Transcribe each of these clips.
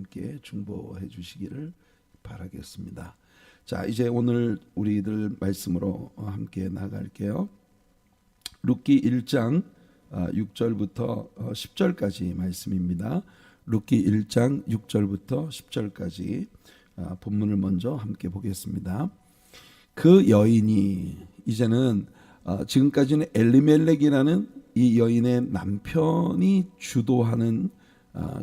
함께 중보해 주시기를 바라겠습니다. 자, 이제 오늘 우리들 말씀으로 함께 나갈게요. 룻기 1장 6절부터 10절까지 말씀입니다. 룻기 1장 6절부터 10절까지 본문을 먼저 함께 보겠습니다. 그 여인이, 이제는 지금까지는 엘리멜렉이라는 이 여인의 남편이 주도하는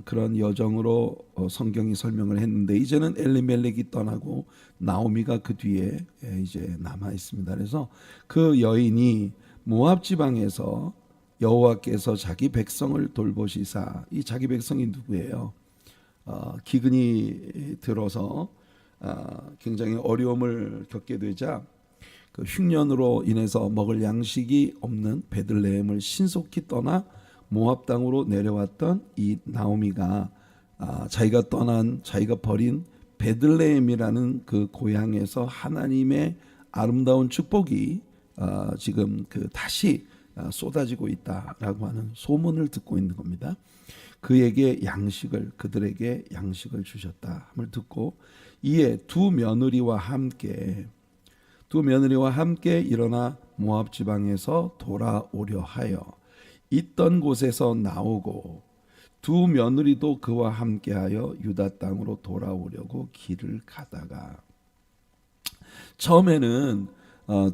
그런 여정으로 성경이 설명을 했는데, 이제는 엘리멜렉이 떠나고 나오미가 그 뒤에 이제 남아 있습니다. 그래서 그 여인이 모압 지방에서 여호와께서 자기 백성을 돌보시사, 이 자기 백성이 누구예요? 기근이 들어서 굉장히 어려움을 겪게 되자 그 흉년으로 인해서 먹을 양식이 없는 베들레헴을 신속히 떠나 모압 땅으로 내려왔던 이 나오미가 자기가 버린 베들레헴이라는 그 고향에서 하나님의 아름다운 축복이 지금 그 다시 쏟아지고 있다라고 하는 소문을 듣고 있는 겁니다. 그들에게 양식을 주셨다 함을 듣고, 이에 두 며느리와 함께 일어나 모압 지방에서 돌아오려 하여 있던 곳에서 나오고, 두 며느리도 그와 함께하여 유다 땅으로 돌아오려고 길을 가다가, 처음에는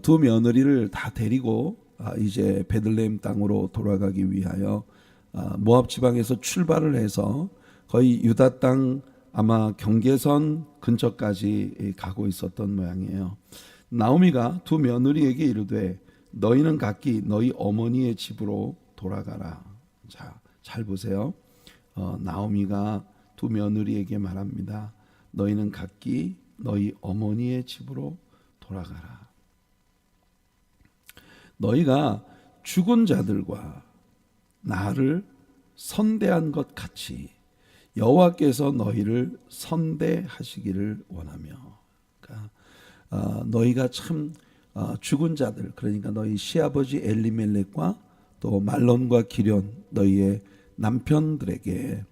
두 며느리를 다 데리고 이제 베들레헴 땅으로 돌아가기 위하여 모압 지방에서 출발을 해서 거의 유다 땅 아마 경계선 근처까지 가고 있었던 모양이에요. 나오미가 두 며느리에게 이르되 너희는 각기 너희 어머니의 집으로 돌아가라. 자, 잘 보세요. 나오미가 두 며느리에게 말합니다. 너희는 각기 너희 어머니의 집으로 돌아가라. 너희가 죽은 자들과 나를 선대한 것 같이 여호와께서 너희를 선대하시기를 원하며. 그러니까 너희가 참 죽은 자들, 그러니까 너희 시아버지 엘리멜렉과 또 말론과 기련 너희의 남편들에게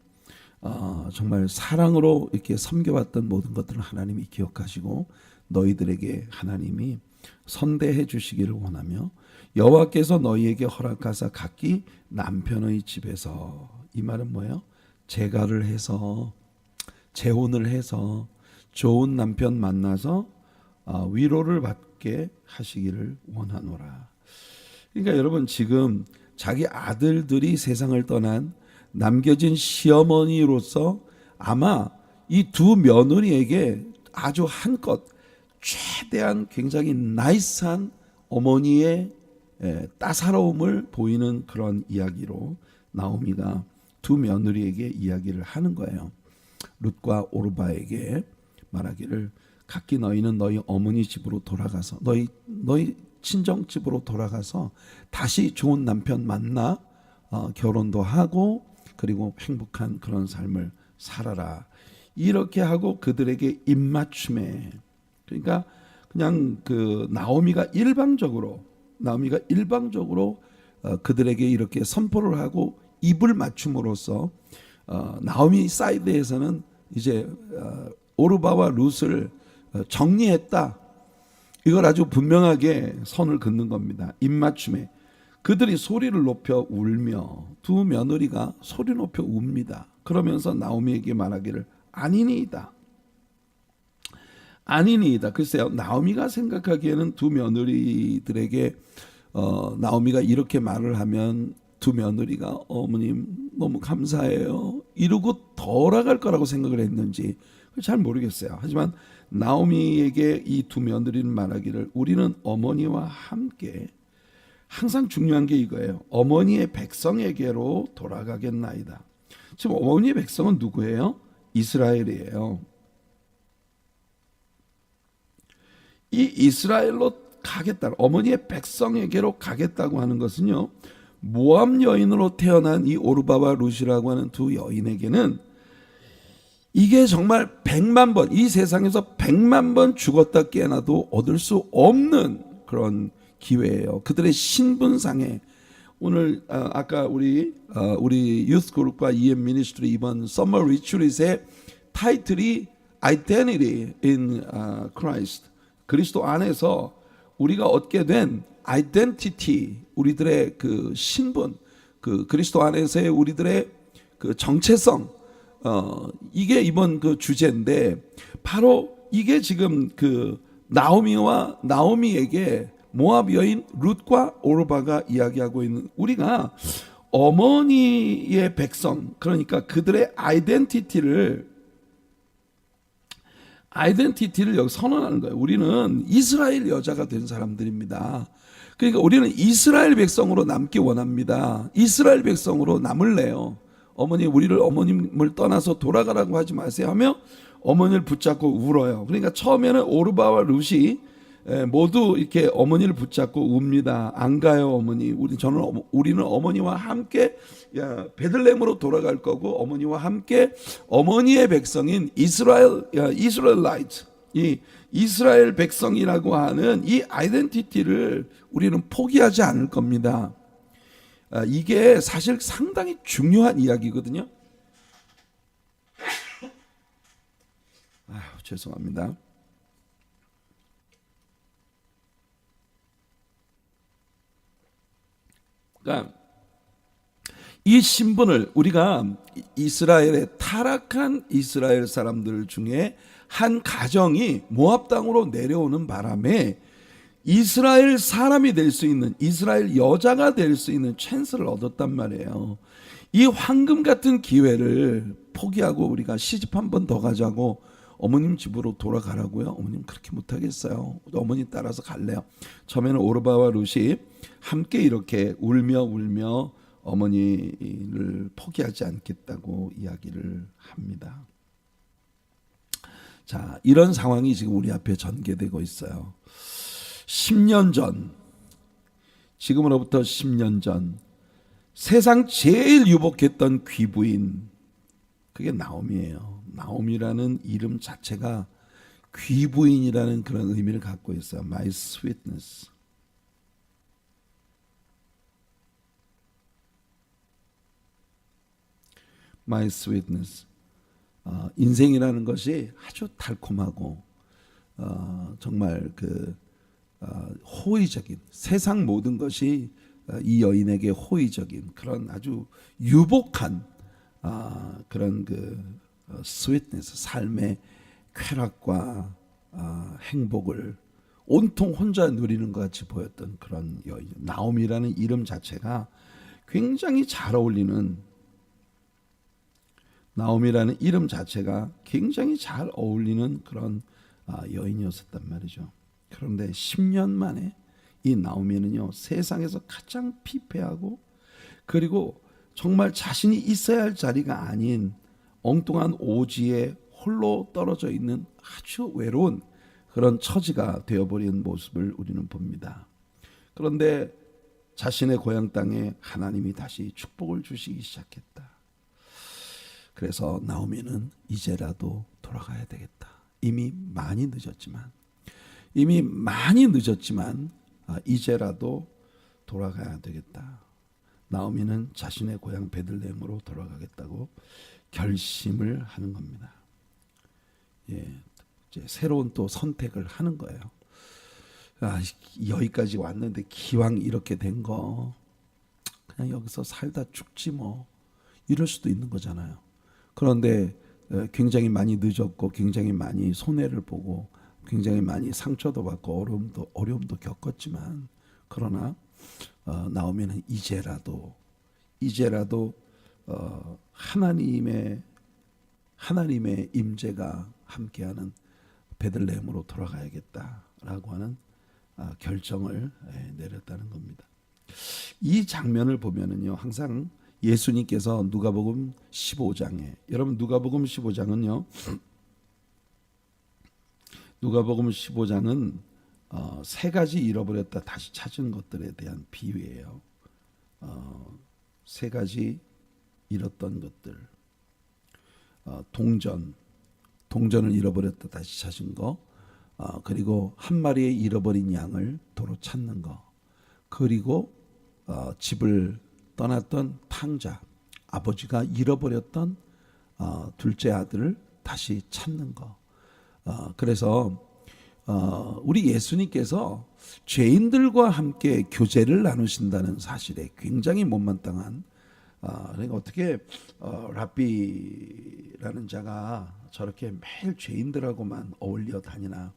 정말 사랑으로 이렇게 섬겨왔던 모든 것들을 하나님이 기억하시고 너희들에게 하나님이 선대해 주시기를 원하며, 여호와께서 너희에게 허락하사 각기 남편의 집에서, 이 말은 뭐예요? 재혼을 해서 좋은 남편 만나서 위로를 받게 하시기를 원하노라. 그러니까 여러분, 지금 자기 아들들이 세상을 떠난 남겨진 시어머니로서 아마 이 두 며느리에게 아주 한껏 최대한 굉장히 나이스한 어머니의 따사로움을 보이는 그런 이야기로 나오미가 두 며느리에게 이야기를 하는 거예요. 룻과 오르바에게 말하기를 각기 너희는 너희 어머니 집으로 돌아가서 너희 친정 집으로 돌아가서 다시 좋은 남편 만나 결혼도 하고 그리고 행복한 그런 삶을 살아라. 이렇게 하고 그들에게 입맞춤에, 그러니까 그냥 그 나오미가 일방적으로 그들에게 이렇게 선포를 하고 입을 맞춤으로써 나오미 사이드에서는 이제 오르바와 룻을 정리했다, 이걸 아주 분명하게 선을 긋는 겁니다. 입맞춤에 그들이 소리를 높여 울며, 두 며느리가 소리 높여 웁니다. 그러면서 나오미에게 말하기를 아니니이다. 글쎄요, 나오미가 생각하기에는 두 며느리들에게 나오미가 이렇게 말을 하면 두 며느리가 어머님 너무 감사해요 이러고 돌아갈 거라고 생각을 했는지 잘 모르겠어요. 하지만 나오미에게 이 두 며느리는 말하기를 우리는 어머니와 함께, 항상 중요한 게 이거예요. 어머니의 백성에게로 돌아가겠나이다. 지금 어머니의 백성은 누구예요? 이스라엘이에요. 이 이스라엘로 가겠다, 어머니의 백성에게로 가겠다고 하는 것은요, 모압 여인으로 태어난 이 오르바와 룻이라고 하는 두 여인에게는 이게 정말 100만 번, 이 세상에서 100만 번 죽었다 깨어나도 얻을 수 없는 그런 기회예요. 그들의 신분상에 오늘 아까 우리 유스 그룹과 EM 미니스트리 이번 서머 리트릿에 타이틀이 Identity in Christ. 그리스도 안에서 우리가 얻게 된 identity, 우리들의 그 신분, 그 그리스도 안에서의 우리들의 그 정체성, 이게 이번 그 주제인데, 바로 이게 지금 그 나오미에게 모압 여인 룻과 오르바가 이야기하고 있는, 우리가 어머니의 백성, 그러니까 그들의 아이덴티티를 여기 선언하는 거예요. 우리는 이스라엘 여자가 된 사람들입니다. 그러니까 우리는 이스라엘 백성으로 남기 원합니다. 이스라엘 백성으로 남을래요. 어머님을 떠나서 돌아가라고 하지 마세요 하며 어머니를 붙잡고 울어요. 그러니까 처음에는 오르바와 룻이 모두 이렇게 어머니를 붙잡고 웁니다. 안 가요, 어머니. 우리는 어머니와 함께 베들레헴으로 돌아갈 거고, 어머니와 함께 어머니의 백성인 이스라엘라이트, 이 이스라엘 백성이라고 하는 이 아이덴티티를 우리는 포기하지 않을 겁니다. 이게 사실 상당히 중요한 이야기거든요. 죄송합니다. 그러니까 이 신분을, 우리가 이스라엘의 타락한 이스라엘 사람들 중에 한 가정이 모압 땅으로 내려오는 바람에 이스라엘 사람이 될 수 있는, 이스라엘 여자가 될 수 있는 찬스를 얻었단 말이에요. 이 황금 같은 기회를 포기하고 우리가 시집 한 번 더 가자고 어머님 집으로 돌아가라고요? 어머님 그렇게 못하겠어요. 어머니 따라서 갈래요. 처음에는 오르바와 룻이 함께 이렇게 울며 어머니를 포기하지 않겠다고 이야기를 합니다. 자, 이런 상황이 지금 우리 앞에 전개되고 있어요. 10년 전, 지금으로부터 10년 전 세상 제일 유복했던 귀부인, 그게 나오미예요. 나오미라는 이름 자체가 귀부인이라는 그런 의미를 갖고 있어요. My sweetness. My sweetness. 인생이라는 것이 아주 달콤하고 정말 호의적인, 세상 모든 것이 이 여인에게 호의적인 그런 아주 유복한 그런 스윗네스, 삶의 쾌락과 행복을 온통 혼자 누리는 것 같이 보였던 그런 여인. 나오미라는 이름 자체가 굉장히 잘 어울리는, 나오미라는 이름 자체가 굉장히 잘 어울리는 그런 여인이었단 말이죠. 그런데 10년 만에 이 나오미는요, 세상에서 가장 피폐하고, 그리고 정말 자신이 있어야 할 자리가 아닌 엉뚱한 오지에 홀로 떨어져 있는 아주 외로운 그런 처지가 되어버린 모습을 우리는 봅니다. 그런데 자신의 고향 땅에 하나님이 다시 축복을 주시기 시작했다. 그래서 나오미는 이제라도 돌아가야 되겠다. 이미 많이 늦었지만 이제라도 돌아가야 되겠다. 나오미는 자신의 고향 베들레헴으로 돌아가겠다고 결심을 하는 겁니다. 이제 새로운 또 선택을 하는 거예요. 여기까지 왔는데 기왕 이렇게 된 거 그냥 여기서 살다 죽지 뭐, 이럴 수도 있는 거잖아요. 그런데 굉장히 많이 늦었고, 굉장히 많이 손해를 보고, 굉장히 많이 상처도 받고 어려움도 겪었지만, 그러나 나오미는 이제라도 하나님의 임재가 함께하는 베들레헴으로 돌아가야겠다라고 하는 결정을 내렸다는 겁니다. 이 장면을 보면은요, 항상 예수님께서 누가복음 15장에, 여러분 누가복음 15장은요, 세 가지 잃어버렸다 다시 찾은 것들에 대한 비유예요. 세 가지 잃었던 것들, 동전을 잃어버렸다 다시 찾은 거, 그리고 한 마리의 잃어버린 양을 도로 찾는 거, 그리고 집을 떠났던 탕자, 아버지가 잃어버렸던 둘째 아들을 다시 찾는 거. 그래서 우리 예수님께서 죄인들과 함께 교제를 나누신다는 사실에 굉장히 못마땅한, 그러니까 어떻게 랍비라는 자가 저렇게 매일 죄인들하고만 어울려 다니나.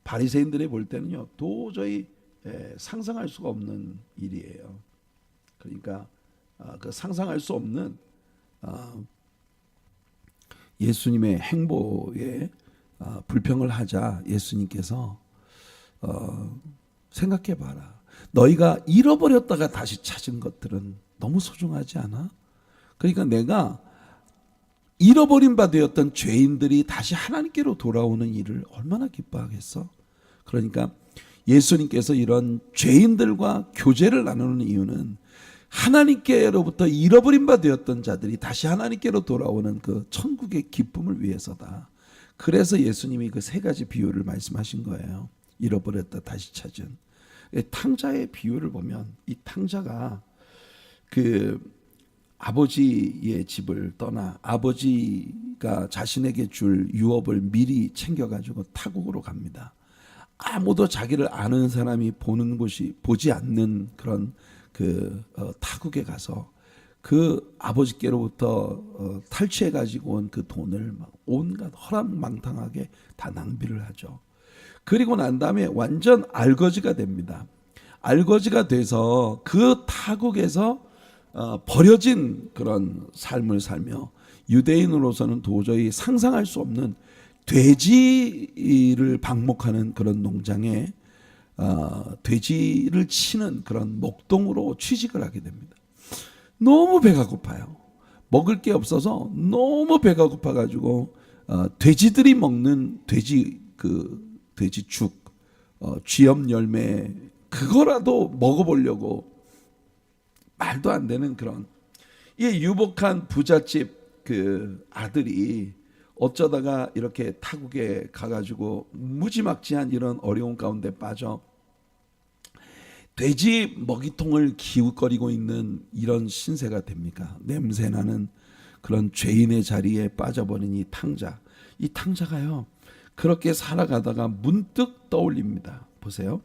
바리새인들이 볼 때는요 도저히 상상할 수가 없는 일이에요. 그러니까 그 상상할 수 없는 예수님의 행보에 불평을 하자 예수님께서 생각해봐라. 너희가 잃어버렸다가 다시 찾은 것들은 너무 소중하지 않아? 그러니까 내가 잃어버린 바 되었던 죄인들이 다시 하나님께로 돌아오는 일을 얼마나 기뻐하겠어? 그러니까 예수님께서 이런 죄인들과 교제를 나누는 이유는 하나님께로부터 잃어버린 바 되었던 자들이 다시 하나님께로 돌아오는 그 천국의 기쁨을 위해서다. 그래서 예수님이 그 세 가지 비유를 말씀하신 거예요. 잃어버렸다 다시 찾은. 탕자의 비유를 보면 이 탕자가 그 아버지의 집을 떠나 아버지가 자신에게 줄 유업을 미리 챙겨가지고 타국으로 갑니다. 아무도 자기를 아는 사람이 보지 않는 그런 타국에 가서 그 아버지께로부터 탈취해 가지고 온 그 돈을 막 온갖 허랑망탕하게 다 낭비를 하죠. 그리고 난 다음에 완전 알거지가 됩니다. 알거지가 돼서 그 타국에서 버려진 그런 삶을 살며 유대인으로서는 도저히 상상할 수 없는 돼지를 방목하는 그런 농장에 돼지를 치는 그런 목동으로 취직을 하게 됩니다. 너무 배가 고파요. 먹을 게 없어서 너무 배가 고파가지고 돼지들이 먹는 돼지죽, 쥐염 열매 그거라도 먹어보려고 말도 안 되는 그런 이 유복한 부잣집 그 아들이 어쩌다가 이렇게 타국에 가가지고 무지막지한 이런 어려운 가운데 빠져 돼지 먹이통을 기웃거리고 있는 이런 신세가 됩니까? 냄새나는 그런 죄인의 자리에 빠져버린 이 탕자가요 그렇게 살아가다가 문득 떠올립니다. 보세요.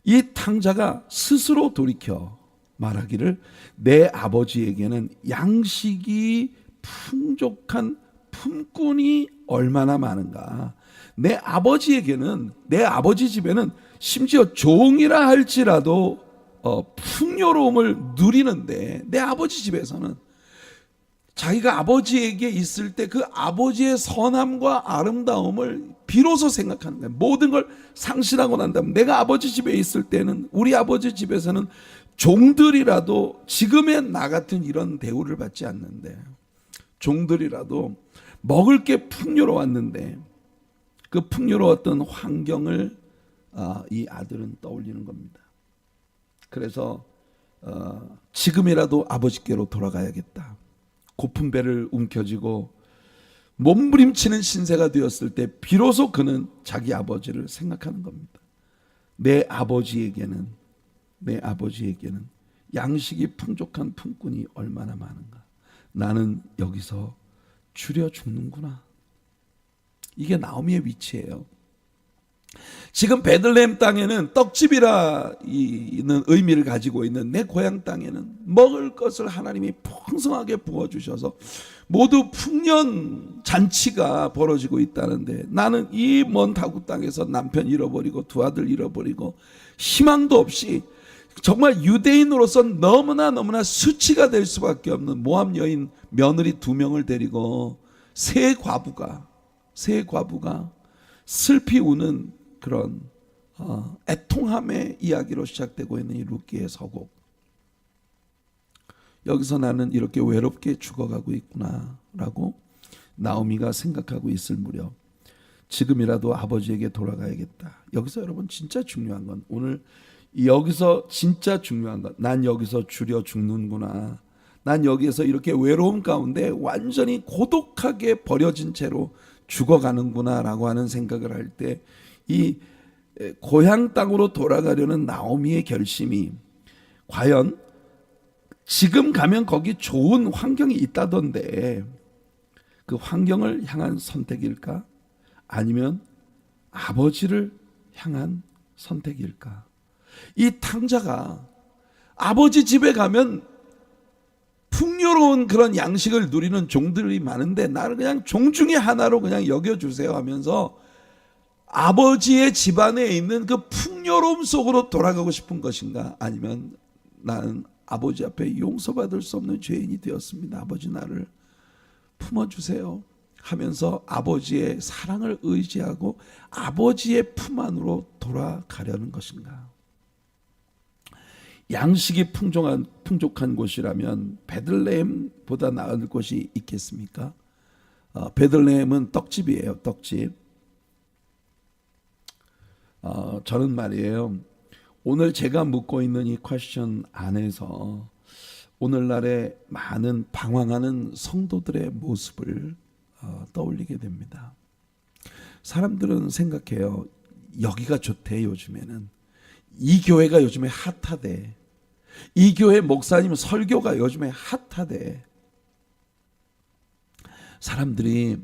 이 탕자가 스스로 돌이켜 말하기를 내 아버지에게는 양식이 풍족한 품꾼이 얼마나 많은가. 내 아버지에게는, 내 아버지 집에는 심지어 종이라 할지라도 풍요로움을 누리는데 내 아버지 집에서는 자기가 아버지에게 있을 때 그 아버지의 선함과 아름다움을 비로소 생각하는 거예요. 모든 걸 상실하고 난 다음 내가 아버지 집에 있을 때는 우리 아버지 집에서는 종들이라도 지금의 나 같은 이런 대우를 받지 않는데 종들이라도 먹을 게 풍요로웠는데 그 풍요로웠던 환경을 이 아들은 떠올리는 겁니다. 그래서 지금이라도 아버지께로 돌아가야겠다. 고픈 배를 움켜쥐고 몸부림치는 신세가 되었을 때 비로소 그는 자기 아버지를 생각하는 겁니다. 내 아버지에게는 양식이 풍족한 품꾼이 얼마나 많은가. 나는 여기서 줄여 죽는구나. 이게 나오미의 위치예요. 지금 베들레헴 땅에는 떡집이라는 의미를 가지고 있는 내 고향 땅에는 먹을 것을 하나님이 풍성하게 부어주셔서 모두 풍년 잔치가 벌어지고 있다는데 나는 이 먼 다국 땅에서 남편 잃어버리고 두 아들 잃어버리고 희망도 없이 정말 유대인으로서 너무나 수치가 될 수밖에 없는 모압 여인 며느리 2명을 데리고 새 과부가 슬피 우는 그런 애통함의 이야기로 시작되고 있는 이 룻기의 서곡. 여기서 나는 이렇게 외롭게 죽어가고 있구나라고 나오미가 생각하고 있을 무렵 지금이라도 아버지에게 돌아가야겠다. 여기서 여러분 진짜 중요한 건 오늘 여기서 진짜 중요한 건 난 여기서 줄여 죽는구나. 난 여기에서 이렇게 외로움 가운데 완전히 고독하게 버려진 채로 죽어가는구나 라고 하는 생각을 할 때 이 고향 땅으로 돌아가려는 나오미의 결심이 과연 지금 가면 거기 좋은 환경이 있다던데 그 환경을 향한 선택일까? 아니면 아버지를 향한 선택일까? 이 탕자가 아버지 집에 가면 풍요로운 그런 양식을 누리는 종들이 많은데 나를 그냥 종 중에 하나로 그냥 여겨주세요 하면서 아버지의 집안에 있는 그 풍요로움 속으로 돌아가고 싶은 것인가? 아니면 나는 아버지 앞에 용서받을 수 없는 죄인이 되었습니다. 아버지 나를 품어주세요 하면서 아버지의 사랑을 의지하고 아버지의 품 안으로 돌아가려는 것인가? 양식이 풍족한 곳이라면 베들레헴보다 나을 곳이 있겠습니까? 베들레헴은 떡집이에요. 떡집. 저는 말이에요, 오늘 제가 묻고 있는 이 퀘스천 안에서 오늘날의 많은 방황하는 성도들의 모습을 떠올리게 됩니다. 사람들은 생각해요. 여기가 좋대. 요즘에는 이 교회가 요즘에 핫하대. 이 교회 목사님 설교가 요즘에 핫하대. 사람들이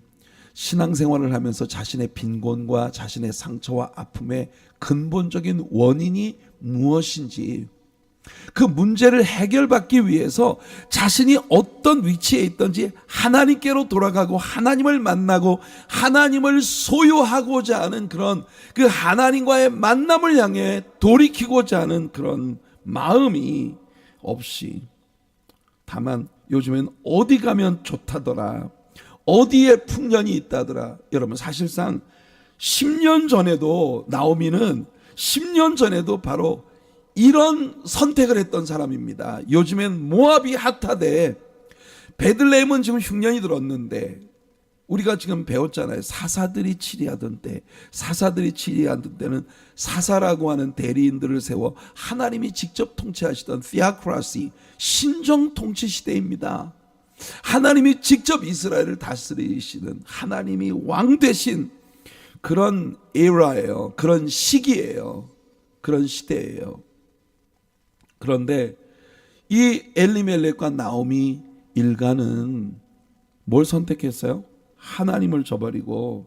신앙생활을 하면서 자신의 빈곤과 자신의 상처와 아픔의 근본적인 원인이 무엇인지, 그 문제를 해결받기 위해서 자신이 어떤 위치에 있든지 하나님께로 돌아가고 하나님을 만나고 하나님을 소유하고자 하는 그런 그 하나님과의 만남을 향해 돌이키고자 하는 그런 마음이 없이, 다만 요즘엔 어디 가면 좋다더라, 어디에 풍년이 있다더라. 여러분, 사실상 10년 전에도 나오미는 10년 전에도 바로 이런 선택을 했던 사람입니다. 요즘엔 모압이 핫하대. 베들레헴은 지금 흉년이 들었는데, 우리가 지금 배웠잖아요. 사사들이 치리하던 때, 사사들이 치리하던 때는 사사라고 하는 대리인들을 세워 하나님이 직접 통치하시던 theocracy, 신정 통치 시대입니다. 하나님이 직접 이스라엘을 다스리시는, 하나님이 왕 되신 그런 에라예요. 그런 시기예요. 그런 시대예요. 그런데 이 엘리멜렉과 나오미 일가는 뭘 선택했어요? 하나님을 저버리고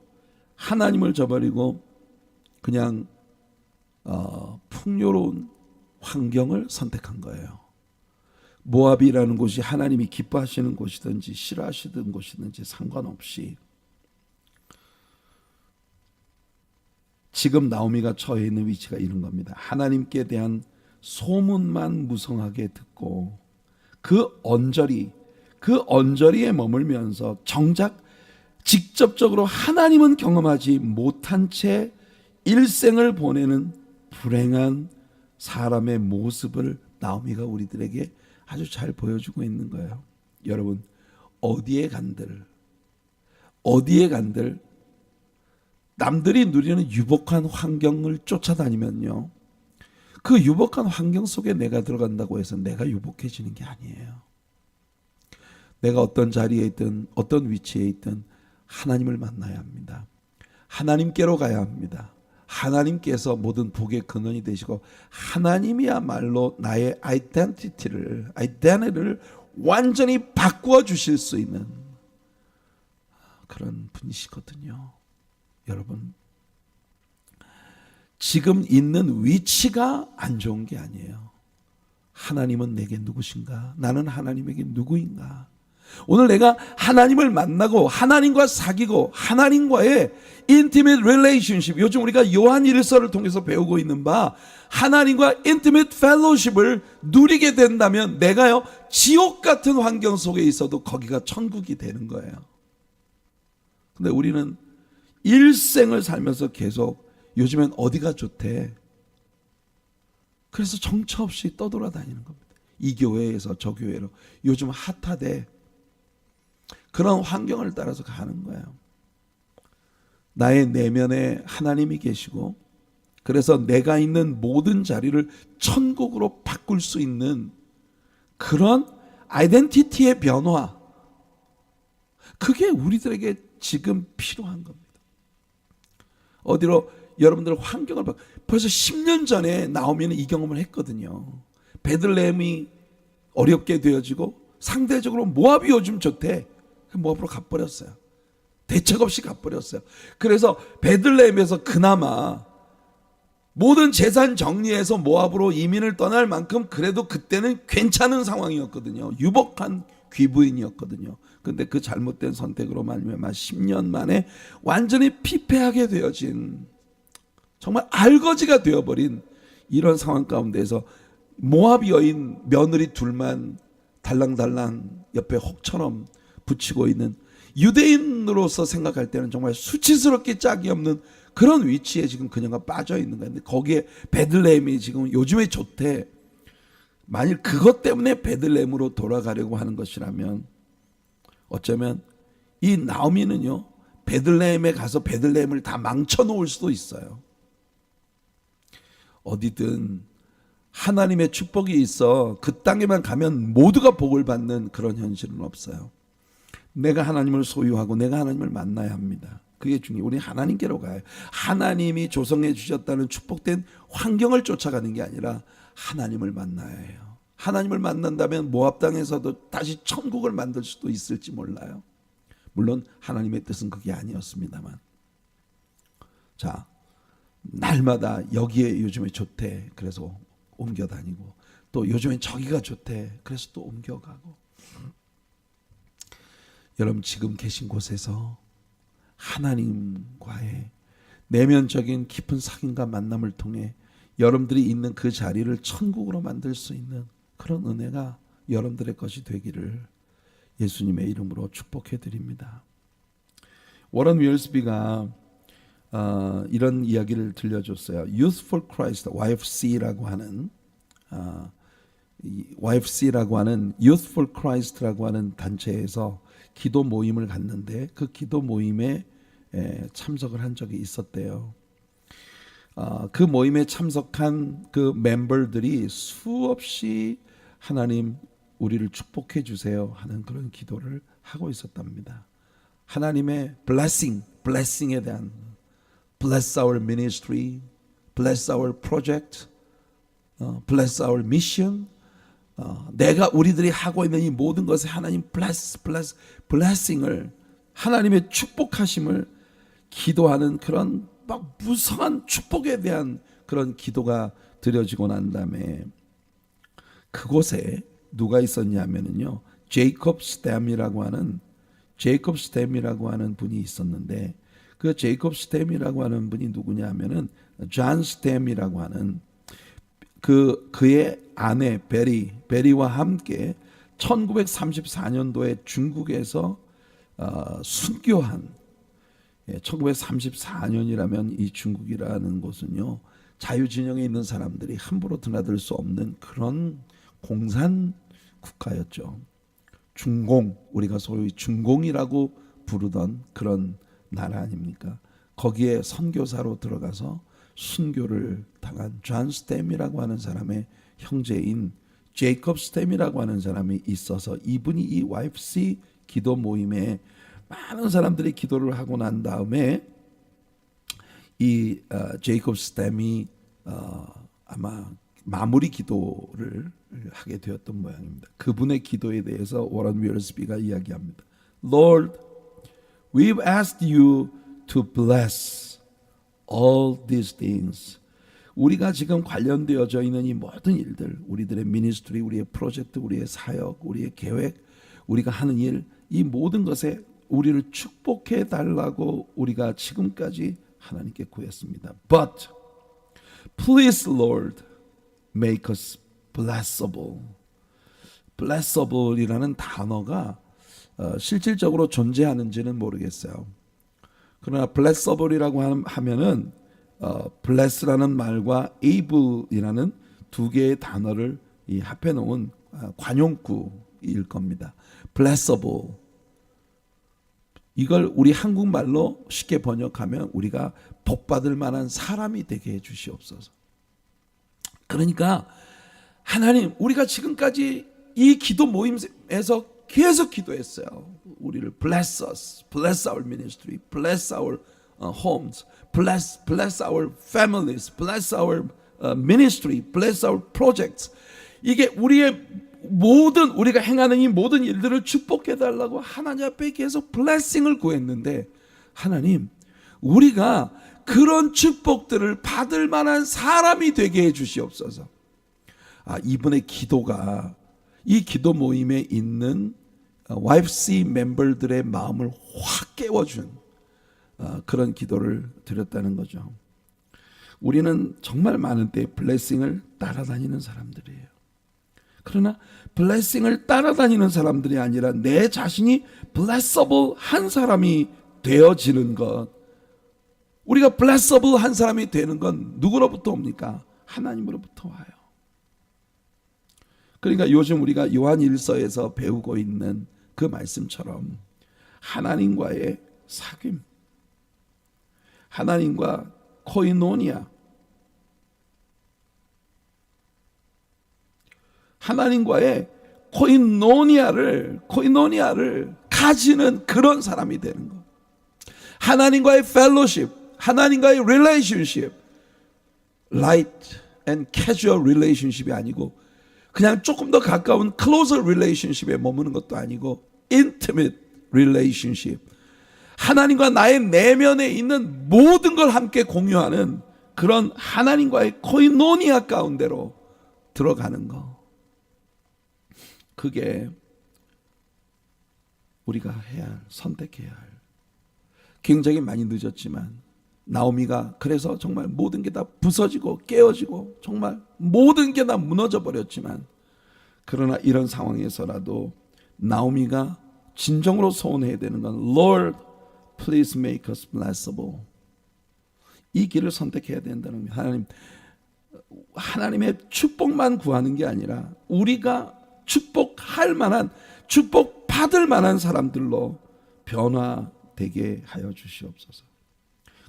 그냥 풍요로운 환경을 선택한 거예요. 모압이라는 곳이 하나님이 기뻐하시는 곳이든지 싫어하시는 곳이든지 상관없이 지금 나오미가 처해 있는 위치가 이런 겁니다. 하나님께 대한 소문만 무성하게 듣고 그 언저리에 머물면서 정작 직접적으로 하나님은 경험하지 못한 채 일생을 보내는 불행한 사람의 모습을 나오미가 우리들에게 아주 잘 보여주고 있는 거예요. 여러분, 어디에 간들 남들이 누리는 유복한 환경을 쫓아다니면요, 그 유복한 환경 속에 내가 들어간다고 해서 내가 유복해지는 게 아니에요. 내가 어떤 자리에 있든 어떤 위치에 있든 하나님을 만나야 합니다. 하나님께로 가야 합니다. 하나님께서 모든 복의 근원이 되시고 하나님이야말로 나의 아이덴티티를 완전히 바꾸어 주실 수 있는 그런 분이시거든요. 여러분, 지금 있는 위치가 안 좋은 게 아니에요. 하나님은 내게 누구신가? 나는 하나님에게 누구인가? 오늘 내가 하나님을 만나고 하나님과 사귀고 하나님과의 intimate relationship, 요즘 우리가 요한 1서를 통해서 배우고 있는 바 하나님과 intimate fellowship을 누리게 된다면 내가요, 지옥 같은 환경 속에 있어도 거기가 천국이 되는 거예요. 근데 우리는 일생을 살면서 계속 요즘엔 어디가 좋대, 그래서 정처 없이 떠돌아다니는 겁니다. 이 교회에서 저 교회로, 요즘 핫하대, 그런 환경을 따라서 가는 거예요. 나의 내면에 하나님이 계시고, 그래서 내가 있는 모든 자리를 천국으로 바꿀 수 있는 그런 아이덴티티의 변화, 그게 우리들에게 지금 필요한 겁니다. 어디로 여러분들 환경을 벌써 10년 전에 나오미는 이 경험을 했거든요. 베들레헴이 어렵게 되어지고 상대적으로 모압이 요즘 좋대. 모압으로 가버렸어요. 대책 없이 가버렸어요. 그래서 베들레헴에서 그나마 모든 재산 정리해서 모압으로 이민을 떠날 만큼 그래도 그때는 괜찮은 상황이었거든요. 유복한 귀부인이었거든요. 근데 그 잘못된 선택으로 말미암아 10년 만에 완전히 피폐하게 되어진, 정말 알거지가 되어버린 이런 상황 가운데서 모압 여인 며느리 둘만 달랑달랑 옆에 혹처럼 붙이고 있는, 유대인으로서 생각할 때는 정말 수치스럽게 짝이 없는 그런 위치에 지금 그녀가 빠져 있는 거예요. 근데 거기에 베들레헴이 지금 요즘에 좋대. 만일 그것 때문에 베들레헴으로 돌아가려고 하는 것이라면 어쩌면 이 나오미는요, 베들레헴에 가서 베들레헴을 다 망쳐놓을 수도 있어요. 어디든 하나님의 축복이 있어 그 땅에만 가면 모두가 복을 받는 그런 현실은 없어요. 내가 하나님을 소유하고 내가 하나님을 만나야 합니다. 그게 중요해요. 우리 하나님께로 가요. 하나님이 조성해 주셨다는 축복된 환경을 쫓아가는 게 아니라 하나님을 만나야 해요. 하나님을 만난다면 모압 땅에서도 다시 천국을 만들 수도 있을지 몰라요. 물론 하나님의 뜻은 그게 아니었습니다만. 자, 날마다 여기에 요즘에 좋대. 그래서 옮겨 다니고, 또 요즘엔 저기가 좋대. 그래서 또 옮겨가고. 여러분 지금 계신 곳에서 하나님과의 내면적인 깊은 사귐과 만남을 통해 여러분들이 있는 그 자리를 천국으로 만들 수 있는 그런 은혜가 여러분들의 것이 되기를 예수님의 이름으로 축복해 드립니다. 워런 윌스비가 이런 이야기를 들려줬어요. Youth for Christ, YFC라고 하는 YFC라고 하는 Youth for Christ라고 하는 단체에서 기도 모임을 갔는데 그 기도 모임에 참석을 한 적이 있었대요. 그 모임에 참석한 그 멤버들이 수없이 하나님 우리를 축복해 주세요 하는 그런 기도를 하고 있었답니다. 하나님의 blessing에 대한 bless our ministry, bless our project, bless our mission. 내가 우리들이 하고 있는 이 모든 것에 하나님 blessing을, 하나님의 축복하심을 기도하는 그런 막 무성한 축복에 대한 그런 기도가 드려지고 난 다음에 그곳에 누가 있었냐면요, 제이콥 스탬이라고 하는 분이 있었는데, 그 제이콥 스탬이라고 하는 분이 누구냐면은 존 스탬이라고 하는 그의 아내 베리와 함께 1934년도에 중국에서 순교한, 1934년이라면 이 중국이라는 곳은요, 자유진영에 있는 사람들이 함부로 드나들 수 없는 그런 공산 국가였죠. 중공, 우리가 소위 중공이라고 부르던 그런 나라 아닙니까? 거기에 선교사로 들어가서 순교를 당한 존 스탬이라고 하는 사람의 형제인 제이콥 스탬이라고 하는 사람이 있어서, 이분이 이 YFC 기도 모임에 많은 사람들이 기도를 하고 난 다음에 이 제이콥 스탬이 아마 마무리 기도를 하게 되었던 모양입니다. 그분의 기도에 대해서 워런 윌스비가 이야기합니다. Lord, we've asked you to bless all these things. 우리가 지금 관련되어져 있는 이 모든 일들, 우리들의 미니스트리, 우리의 프로젝트, 우리의 사역, 우리의 계획, 우리가 하는 일, 이 모든 것에 우리를 축복해 달라고 우리가 지금까지 하나님께 구했습니다. But please Lord, make us blessable. blessable이라는 단어가 실질적으로 존재하는지는 모르겠어요. 그러나 blessable이라고 하면은 bless라는 말과 able이라는 두 개의 단어를 합해 놓은 관용구일 겁니다. blessable. 이걸 우리 한국말로 쉽게 번역하면 우리가 복받을 만한 사람이 되게 해 주시옵소서. 그러니까 하나님, 우리가 지금까지 이 기도 모임에서 계속 기도했어요. 우리를 bless us, bless our ministry, bless our homes, bless our families, bless our ministry, bless our projects. 이게 우리의 우리가 행하는 이 모든 일들을 축복해 달라고 하나님 앞에 계속 blessing을 구했는데 하나님, 우리가 그런 축복들을 받을 만한 사람이 되게 해 주시옵소서. 이분의 기도가 이 기도 모임에 있는 YFC 멤버들의 마음을 확 깨워준 그런 기도를 드렸다는 거죠. 우리는 정말 많은 때 블레싱을 따라다니는 사람들이에요. 그러나 블레싱을 따라다니는 사람들이 아니라 내 자신이 블레서블 한 사람이 되어지는 것, 우리가 블레서블 한 사람이 되는 건 누구로부터 옵니까? 하나님으로부터 와요. 그러니까 요즘 우리가 요한 1서에서 배우고 있는 그 말씀처럼 하나님과의 사귐, 하나님과 코이노니아, 하나님과의 코이노니아를 가지는 그런 사람이 되는 것. 하나님과의 펠로십, 하나님과의 relationship, light and casual relationship이 아니고 그냥 조금 더 가까운 closer relationship에 머무는 것도 아니고 intimate relationship, 하나님과 나의 내면에 있는 모든 걸 함께 공유하는 그런 하나님과의 코이노니아 가운데로 들어가는 거. 그게 우리가 선택해야 할, 굉장히 많이 늦었지만 나오미가 그래서 정말 모든 게 다 부서지고 깨어지고 정말 모든 게 다 무너져 버렸지만, 그러나 이런 상황에서라도 나오미가 진정으로 소원해야 되는 건 Lord, please make us blessable. 이 길을 선택해야 된다는 거예요. 하나님의 축복만 구하는 게 아니라 우리가 축복할 만한, 축복받을 만한 사람들로 변화되게 하여 주시옵소서.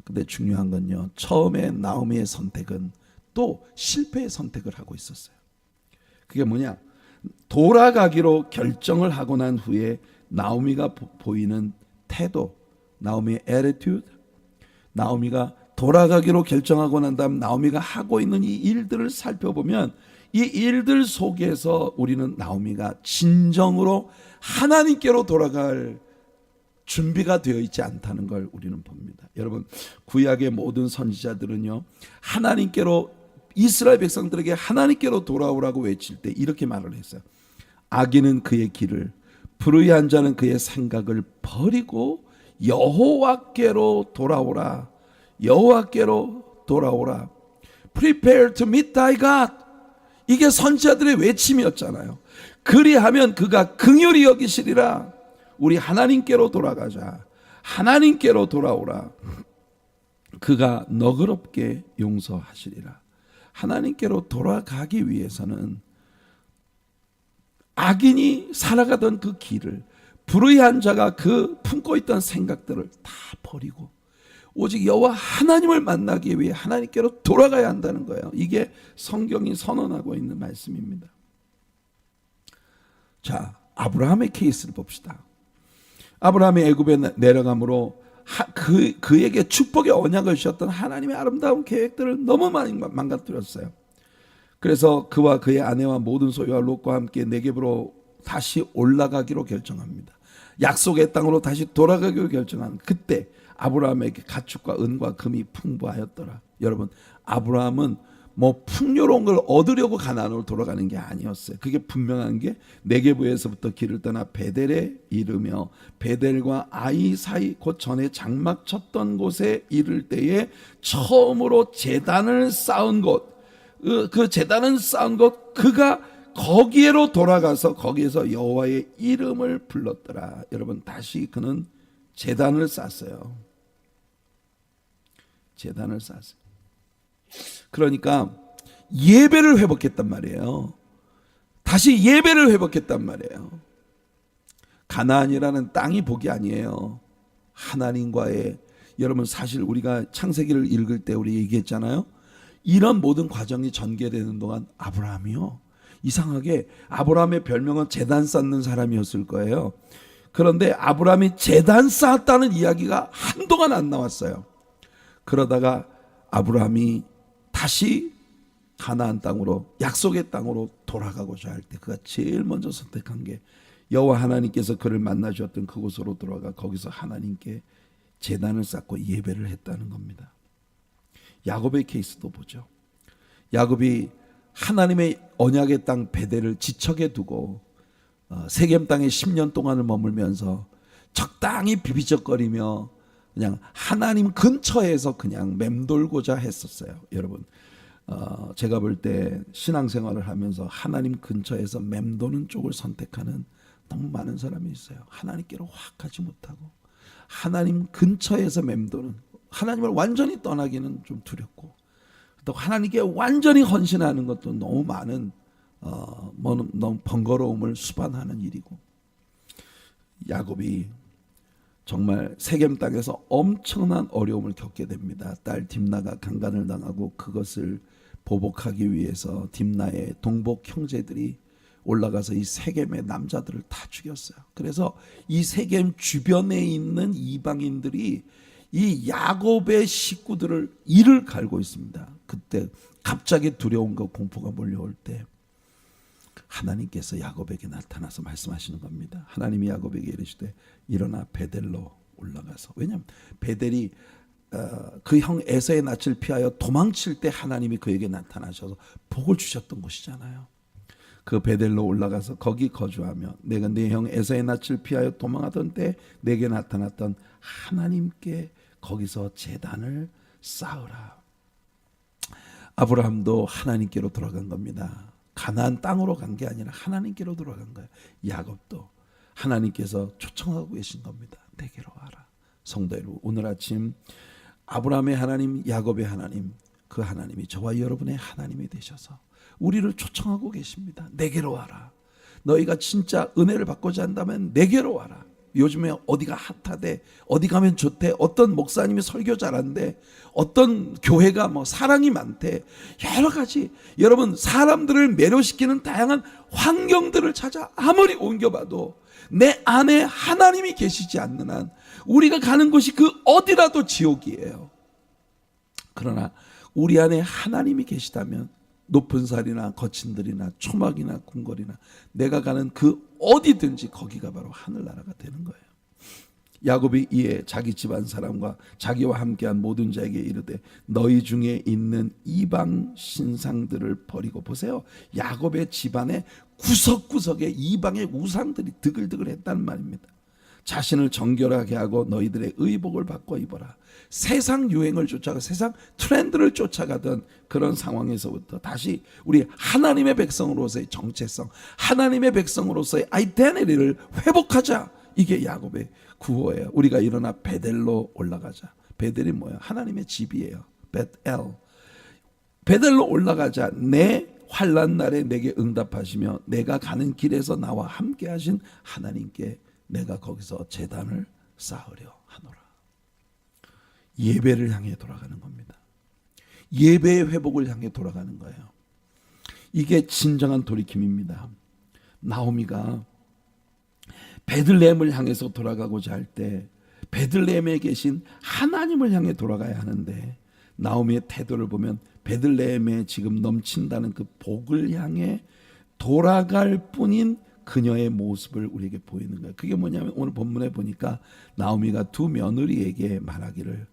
근데 중요한 건요, 처음에 나오미의 선택은 또 실패의 선택을 하고 있었어요. 그게 뭐냐? 돌아가기로 결정을 하고 난 후에 나오미가 보이는 태도, 나오미의 attitude, 나오미가 돌아가기로 결정하고 난 다음 나오미가 하고 있는 이 일들을 살펴보면 이 일들 속에서 우리는 나오미가 진정으로 하나님께로 돌아갈 준비가 되어 있지 않다는 걸 우리는 봅니다. 여러분, 구약의 모든 선지자들은요, 하나님께로, 이스라엘 백성들에게 하나님께로 돌아오라고 외칠 때 이렇게 말을 했어요. 악인은 그의 길을, 불의한 자는 그의 생각을 버리고 여호와께로 돌아오라. 여호와께로 돌아오라. Prepare to meet thy God. 이게 선지자들의 외침이었잖아요. 그리하면 그가 긍휼히 여기시리라. 우리 하나님께로 돌아가자. 하나님께로 돌아오라. 그가 너그럽게 용서하시리라. 하나님께로 돌아가기 위해서는 악인이 살아가던 그 길을, 불의한 자가 그 품고 있던 생각들을 다 버리고 오직 여호와 하나님을 만나기 위해 하나님께로 돌아가야 한다는 거예요. 이게 성경이 선언하고 있는 말씀입니다. 자, 아브라함의 케이스를 봅시다. 아브라함이 애굽에 내려감으로 그에게 축복의 언약을 주셨던 하나님의 아름다운 계획들을 너무 많이 망가뜨렸어요. 그래서 그와 그의 아내와 모든 소유와 롯과 함께 네겝으로 다시 올라가기로 결정합니다. 약속의 땅으로 다시 돌아가기로 결정한 그때 아브라함에게 가축과 은과 금이 풍부하였더라. 여러분, 아브라함은 뭐 풍요로운 걸 얻으려고 가나안으로 돌아가는 게 아니었어요. 그게 분명한 게 네게부에서부터 길을 떠나 베델에 이르며 베델과 아이 사이 곧 전에 장막 쳤던 곳에 이를 때에 처음으로 제단을 쌓은 곳, 그 제단을 쌓은 곳, 그가 거기에로 돌아가서 거기에서 여호와의 이름을 불렀더라. 여러분, 다시 그는 제단을 쌓았어요. 제단을 쌓았어요. 그러니까 예배를 회복했단 말이에요. 다시 예배를 회복했단 말이에요. 가나안이라는 땅이 복이 아니에요. 하나님과의, 여러분 사실 우리가 창세기를 읽을 때 우리 얘기했잖아요. 이런 모든 과정이 전개되는 동안 아브라함이요, 이상하게 아브라함의 별명은 제단 쌓는 사람이었을 거예요. 그런데 아브라함이 제단 쌓았다는 이야기가 한동안 안 나왔어요. 그러다가 아브라함이 다시 가나안 땅으로, 약속의 땅으로 돌아가고자 할 때 그가 제일 먼저 선택한 게 여호와 하나님께서 그를 만나 주었던 그곳으로 돌아가 거기서 하나님께 제단을 쌓고 예배를 했다는 겁니다. 야곱의 케이스도 보죠. 야곱이 하나님의 언약의 땅 베델을 지척에 두고 세겜 땅에 10년 동안을 머물면서 적당히 비비적거리며 그냥 하나님 근처에서 그냥 맴돌고자 했었어요. 여러분, 제가 볼 때 신앙생활을 하면서 하나님 근처에서 맴도는 쪽을 선택하는 너무 많은 사람이 있어요. 하나님께로 확 가지 못하고 하나님 근처에서 맴도는, 하나님을 완전히 떠나기는 좀 두렵고 또 하나님께 완전히 헌신하는 것도 너무 많은 너무 번거로움을 수반하는 일이고, 야곱이 정말 세겜 땅에서 엄청난 어려움을 겪게 됩니다. 딸 딥나가 강간을 당하고 그것을 보복하기 위해서 딥나의 동복 형제들이 올라가서 이 세겜의 남자들을 다 죽였어요. 그래서 이 세겜 주변에 있는 이방인들이 이 야곱의 식구들을 이를 갈고 있습니다. 그때 갑자기 두려움과 공포가 몰려올 때 하나님께서 야곱에게 나타나서 말씀하시는 겁니다. 하나님이 야곱에게 이르시되 일어나 베델로 올라가서, 왜냐하면 베델이 그 형 에서의 낯을 피하여 도망칠 때 하나님이 그에게 나타나셔서 복을 주셨던 곳이잖아요. 그 베델로 올라가서 거기 거주하며 내가 네 형 에서의 낯을 피하여 도망하던 때 내게 나타났던 하나님께 거기서 제단을 쌓으라. 아브라함도 하나님께로 돌아간 겁니다. 가나안 땅으로 간 게 아니라 하나님께로 돌아간 거예요. 야곱도 하나님께서 초청하고 계신 겁니다. 내게로 와라. 성도 여러분, 오늘 아침 아브라함의 하나님, 야곱의 하나님, 그 하나님이 저와 여러분의 하나님이 되셔서 우리를 초청하고 계십니다. 내게로 와라. 너희가 진짜 은혜를 받고자 한다면 내게로 와라. 요즘에 어디가 핫하대, 어디 가면 좋대, 어떤 목사님이 설교 잘한대, 어떤 교회가 뭐 사랑이 많대, 여러 가지. 여러분, 사람들을 매료시키는 다양한 환경들을 찾아 아무리 옮겨봐도 내 안에 하나님이 계시지 않는 한 우리가 가는 곳이 그 어디라도 지옥이에요. 그러나 우리 안에 하나님이 계시다면 높은 산이나 거친 들이나 초막이나 궁궐이나 내가 가는 그 어디든지 거기가 바로 하늘나라가 되는 거예요. 야곱이 이에 자기 집안 사람과 자기와 함께한 모든 자에게 이르되 너희 중에 있는 이방 신상들을 버리고, 보세요, 야곱의 집안에 구석구석에 이방의 우상들이 드글드글 했다는 말입니다. 자신을 정결하게 하고 너희들의 의복을 바꿔 입어라. 세상 유행을 쫓아가 세상 트렌드를 쫓아가던 그런 상황에서부터 다시 우리 하나님의 백성으로서의 정체성, 하나님의 백성으로서의 아이덴티티를 회복하자. 이게 야곱의 구호예요. 우리가 일어나 베델로 올라가자. 베델이 뭐예요? 하나님의 집이에요. 베델. 베델로 올라가자. 내 환난 날에 내게 응답하시며 내가 가는 길에서 나와 함께 하신 하나님께 내가 거기서 제단을 쌓으려 하노라. 예배를 향해 돌아가는 겁니다. 예배의 회복을 향해 돌아가는 거예요. 이게 진정한 돌이킴입니다. 나오미가 베들레헴을 향해서 돌아가고자 할 때 베들레헴에 계신 하나님을 향해 돌아가야 하는데, 나오미의 태도를 보면 베들레헴에 지금 넘친다는 그 복을 향해 돌아갈 뿐인 그녀의 모습을 우리에게 보이는 거예요. 그게 뭐냐면 오늘 본문에 보니까 나오미가 두 며느리에게 말하기를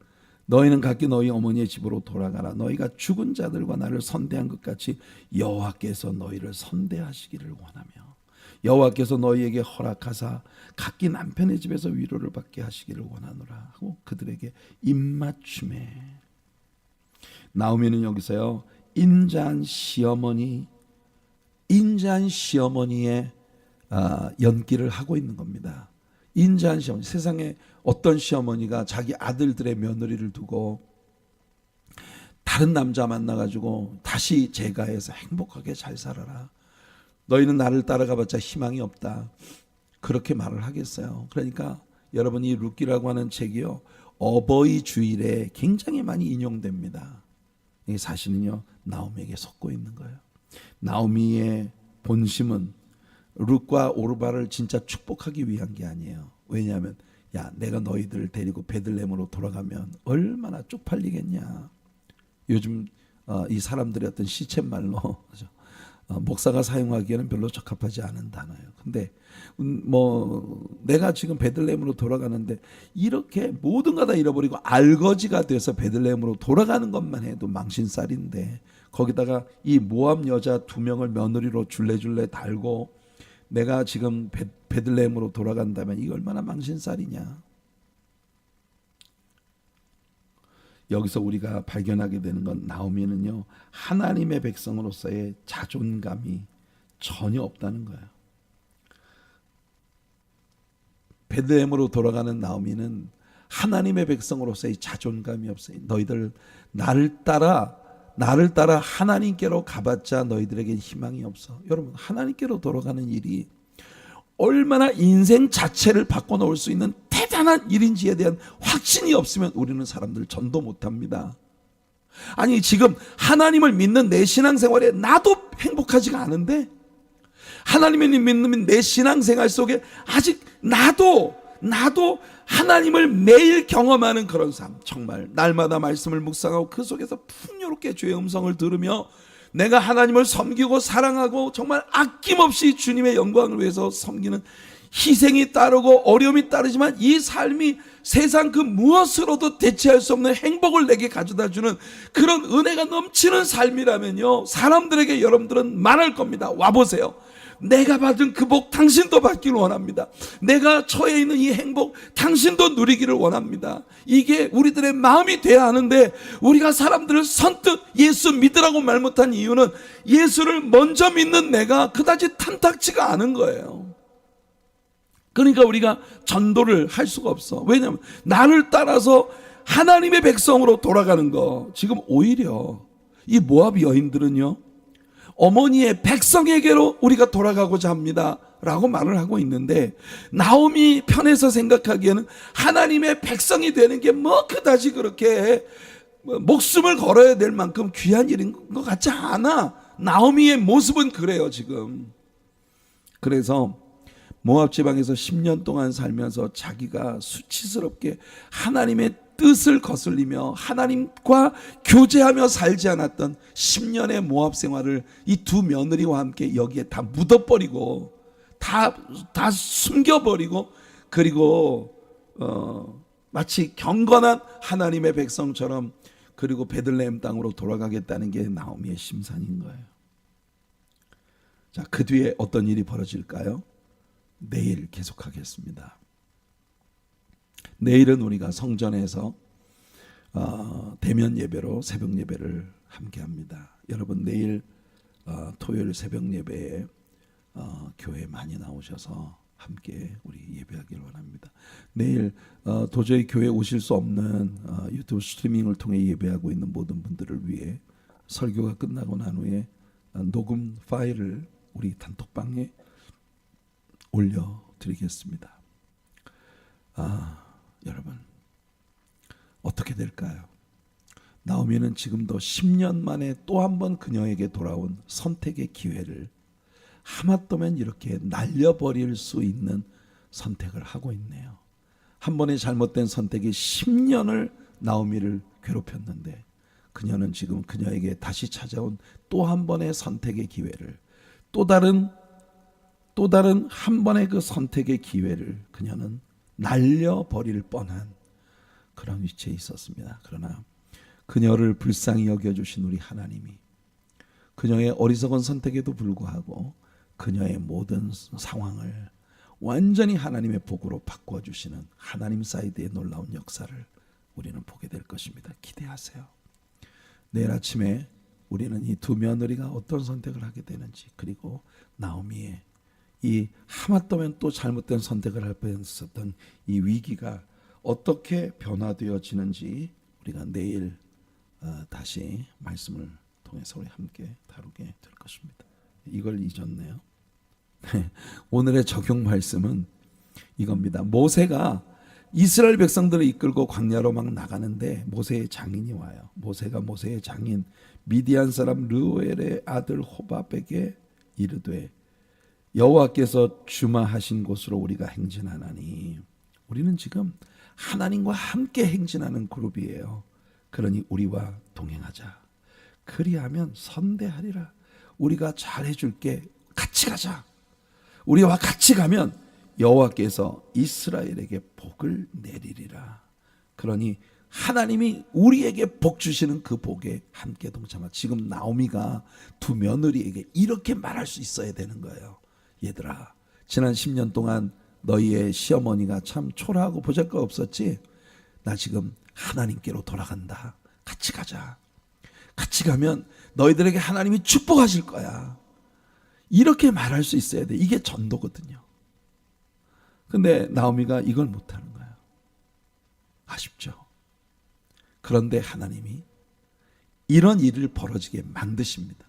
너희는 각기 너희 어머니의 집으로 돌아가라. 너희가 죽은 자들과 나를 선대한 것 같이 여호와께서 너희를 선대하시기를 원하며 여호와께서 너희에게 허락하사 각기 남편의 집에서 위로를 받게 하시기를 원하노라 하고 그들에게 입맞춤에, 나오미는 여기서요 인자한 시어머니의 연기를 하고 있는 겁니다. 인자한 시어머니, 세상에 어떤 시어머니가 자기 아들들의 며느리를 두고 다른 남자 만나가지고 다시 재가해서 행복하게 잘 살아라, 너희는 나를 따라가봤자 희망이 없다, 그렇게 말을 하겠어요. 그러니까 여러분, 이 룻기라고 하는 책이요 어버이 주일에 굉장히 많이 인용됩니다. 이 사실은요 나오미에게 속고 있는 거예요. 나오미의 본심은 룻과 오르바를 진짜 축복하기 위한 게 아니에요. 왜냐하면 야, 내가 너희들을 데리고 베들레헴으로 돌아가면 얼마나 쪽팔리겠냐. 요즘 이 사람들의 어떤 시쳇말로 목사가 사용하기에는 별로 적합하지 않은 단어예요. 근데 뭐 내가 지금 베들레헴으로 돌아가는데 이렇게 모든 거 다 잃어버리고 알거지가 돼서 베들레헴으로 돌아가는 것만 해도 망신살인데, 거기다가 이 모압 여자 2명을 며느리로 줄레줄레 달고 내가 지금 베들레헴으로 돌아간다면 이게 얼마나 망신살이냐. 여기서 우리가 발견하게 되는 건, 나오미는요, 하나님의 백성으로서의 자존감이 전혀 없다는 거예요. 베들레헴으로 돌아가는 나오미는 하나님의 백성으로서의 자존감이 없어요. 너희들 나를 따라 하나님께로 가봤자 너희들에게 희망이 없어. 여러분, 하나님께로 돌아가는 일이 얼마나 인생 자체를 바꿔놓을 수 있는 대단한 일인지에 대한 확신이 없으면 우리는 사람들 전도 못합니다. 아니, 지금 하나님을 믿는 내 신앙생활에 나도 행복하지가 않은데, 하나님을 믿는 내 신앙생활 속에 아직 나도 하나님을 매일 경험하는 그런 삶, 정말 날마다 말씀을 묵상하고 그 속에서 풍요롭게 주의 음성을 들으며 내가 하나님을 섬기고 사랑하고 정말 아낌없이 주님의 영광을 위해서 섬기는, 희생이 따르고 어려움이 따르지만 이 삶이 세상 그 무엇으로도 대체할 수 없는 행복을 내게 가져다주는 그런 은혜가 넘치는 삶이라면요, 사람들에게 여러분들은 말할 겁니다. 와보세요. 내가 받은 그 복 당신도 받기를 원합니다. 내가 처해 있는 이 행복 당신도 누리기를 원합니다. 이게 우리들의 마음이 돼야 하는데, 우리가 사람들을 선뜻 예수 믿으라고 말 못한 이유는 예수를 먼저 믿는 내가 그다지 탐탁지가 않은 거예요. 그러니까 우리가 전도를 할 수가 없어. 왜냐하면 나를 따라서 하나님의 백성으로 돌아가는 거, 지금 오히려 이 모압 여인들은요, 어머니의 백성에게로 우리가 돌아가고자 합니다 라고 말을 하고 있는데, 나오미 편에서 생각하기에는 하나님의 백성이 되는 게 뭐 그다지 그렇게 목숨을 걸어야 될 만큼 귀한 일인 것 같지 않아. 나오미의 모습은 그래요 지금. 그래서 모압 지방에서 10년 동안 살면서 자기가 수치스럽게 하나님의 뜻을 거슬리며 하나님과 교제하며 살지 않았던 10년의 모압 생활을 이 2 며느리와 함께 여기에 다 묻어버리고 다 숨겨버리고, 그리고 마치 경건한 하나님의 백성처럼 그리고 베들레헴 땅으로 돌아가겠다는 게 나오미의 심산인 거예요. 자, 그 뒤에 어떤 일이 벌어질까요? 내일 계속하겠습니다. 내일은 우리가 성전에서 대면 예배로 새벽 예배를 함께 합니다. 여러분, 내일 토요일 새벽 예배에 교회 많이 나오셔서 함께 우리 예배하기를 원합니다. 내일 도저히 교회 오실 수 없는 유튜브 스트리밍을 통해 예배하고 있는 모든 분들을 위해 설교가 끝나고 난 후에 녹음 파일을 우리 단톡방에 올려드리겠습니다. 여러분, 어떻게 될까요? 나오미는 지금도 10년 만에 또 한 번 그녀에게 돌아온 선택의 기회를 하마터면 이렇게 날려버릴 수 있는 선택을 하고 있네요. 한 번의 잘못된 선택이 10년을 나오미를 괴롭혔는데, 그녀는 지금 그녀에게 다시 찾아온 또 한 번의 선택의 기회를, 또 다른 한 번의 그 선택의 기회를 그녀는 날려버릴 뻔한 그런 위치에 있었습니다. 그러나 그녀를 불쌍히 여겨주신 우리 하나님이 그녀의 어리석은 선택에도 불구하고 그녀의 모든 상황을 완전히 하나님의 복으로 바꿔주시는 하나님 사이드의 놀라운 역사를 우리는 보게 될 것입니다. 기대하세요. 내일 아침에 우리는 이 2 며느리가 어떤 선택을 하게 되는지, 그리고 나오미의 이 하마터면 또 잘못된 선택을 할 뻔했었던 이 위기가 어떻게 변화되어지는지 우리가 내일 다시 말씀을 통해서 우리 함께 다루게 될 것입니다. 이걸 잊었네요. 오늘의 적용 말씀은 이겁니다. 모세가 이스라엘 백성들을 이끌고 광야로 막 나가는데 모세의 장인이 와요. 모세가 모세의 장인 미디안 사람 르우엘의 아들 호밥에게 이르되, 여호와께서 주마하신 곳으로 우리가 행진하나니, 우리는 지금 하나님과 함께 행진하는 그룹이에요. 그러니 우리와 동행하자. 그리하면 선대하리라. 우리가 잘 해줄게. 같이 가자. 우리와 같이 가면 여호와께서 이스라엘에게 복을 내리리라. 그러니 하나님이 우리에게 복 주시는 그 복에 함께 동참하. 지금 나오미가 두 며느리에게 이렇게 말할 수 있어야 되는 거예요. 얘들아, 지난 10년 동안 너희의 시어머니가 참 초라하고 보잘것없었지. 나 지금 하나님께로 돌아간다. 같이 가자. 같이 가면 너희들에게 하나님이 축복하실 거야. 이렇게 말할 수 있어야 돼. 이게 전도거든요. 근데 나오미가 이걸 못하는 거예요. 아쉽죠. 그런데 하나님이 이런 일을 벌어지게 만드십니다.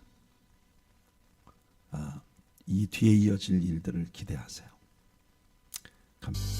이 뒤에 이어질 일들을 기대하세요. 감사합니다.